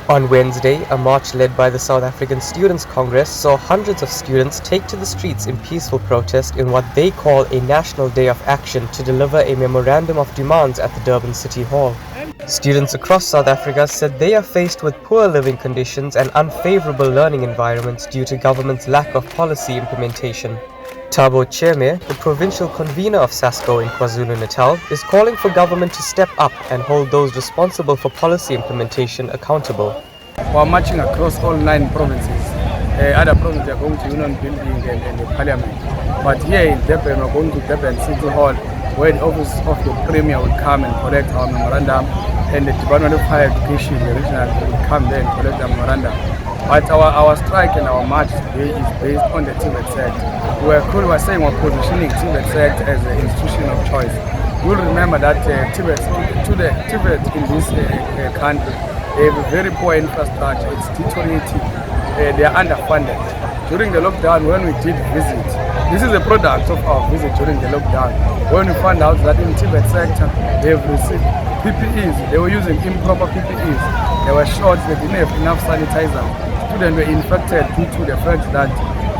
On Wednesday, a march led by the South African Students' Congress saw hundreds of students take to the streets in peaceful protest in what they call a national day of action to deliver a memorandum of demands at the Durban City Hall. Students across South Africa said they are faced with poor living conditions and unfavorable learning environments due to government's lack of policy implementation. Tabloid, the provincial convener of Sasco in KwaZulu-Natal, is calling for government to step up and hold those responsible for policy implementation accountable. We are marching across all 9 provinces. Other provinces are going to Union Building and the Parliament. But here in Durban, we are going to Durban City Hall, where the office of the Premier will come and collect our memorandum, and the Department of Higher Education, the regional, will come there and collect the memorandum. But our strike and our march today is based on the TVET sect. We are saying we're positioning TVET sect as an institution of choice. You'll remember that TVET in this country, they have a very poor infrastructure. It's deteriorating. They are underfunded. During the lockdown, when we did visit, this is a product of our visit during the lockdown. When we found out that in TVET sector, they have received PPEs. They were using improper PPEs. They were short. They didn't have enough sanitizer. Students were infected due to the fact that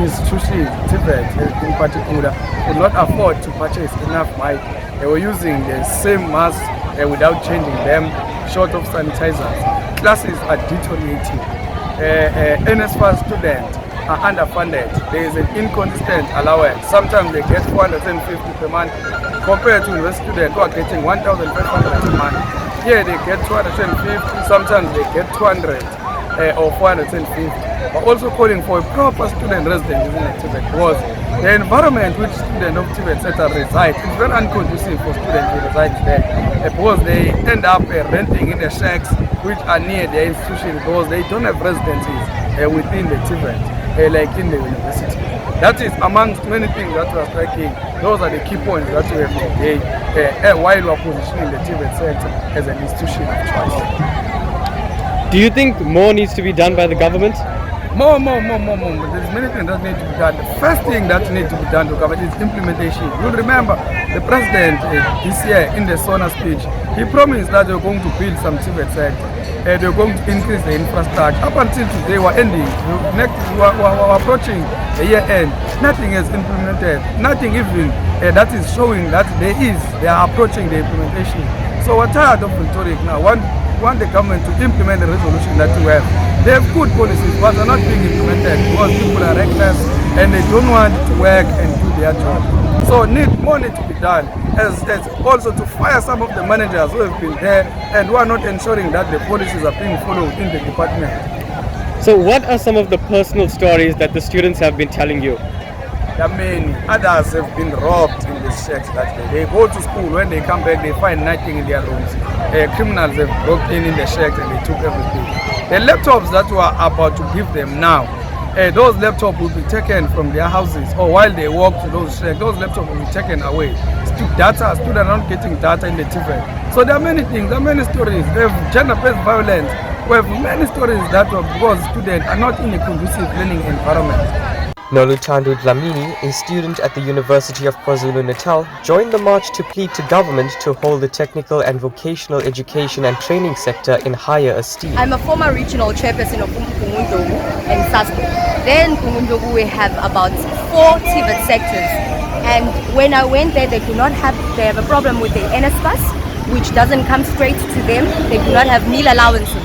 institutions, TVET in particular, could not afford to purchase enough masks. They were using the same masks without changing them, short of sanitizers. Classes are deteriorating. NSFAS students are underfunded. There is an inconsistent allowance. Sometimes they get 450 per month compared to university students who are getting 1,500 per month. Here they get 250, sometimes they get 200 or 450. But also calling for a proper student residence in TVET, because the environment which students of TVET sector reside is very unconducive for students to reside there, because they end up renting in the shacks which are near their institution, because they don't have residences within the TVET, like in the university. That is amongst many things that we are striking. Those are the key points that we have today while we are positioning the TVET sector as an institution of choice. Do you think more needs to be done by the government? More. There's many things that need to be done. The first thing that needs to be done to government is implementation. You'll remember the president this year in the SONA speech, he promised that they're going to build some TVET sector. They're going to increase the infrastructure. Up until today, we're ending. We're approaching the year end. Nothing is implemented. Nothing even that is showing that they are approaching the implementation. So we're tired of rhetoric now. Want the government to implement the resolution that we have. They have good policies, but they're not being implemented because people are reckless and they don't want to work and do their job. So more need to be done, as also to fire some of the managers who have been there and who are not ensuring that the policies are being followed in the department. So what are some of the personal stories that the students have been telling you? There are many. Others have been robbed in the shacks that day. They go to school, when they come back they find nothing in their rooms. Criminals have broke in the shacks and they took everything. The laptops that we are about to give them now, those laptops will be taken from their houses, or while they walk to those shacks, those laptops will be taken away. Students are not getting data in the TVET. So there are many things, there are many stories. They have gender-based violence. We have many stories that because students are not in a conducive learning environment. Noluthandu Dlamini, a student at the University of KwaZulu-Natal, joined the march to plead to government to hold the technical and vocational education and training sector in higher esteem. I'm a former regional chairperson of Nkungundogu and Sasco. There in Nkungundogu we have about 4 TVET sectors, and when I went there they have a problem with the NSFAS, which doesn't come straight to them. They do not have meal allowances.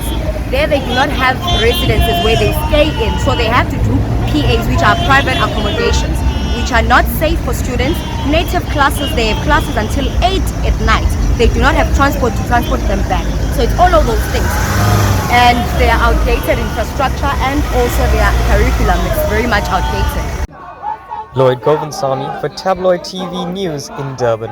There they do not have residences where they stay in, so they have to do PAs, which are private accommodations, which are not safe for students. Native classes, they have classes until 8 at night. They do not have transport to transport them back. So it's all of those things. And their outdated infrastructure and also their curriculum is very much outdated. Lloyd Govinsamy for Tabloid TV News in Durban.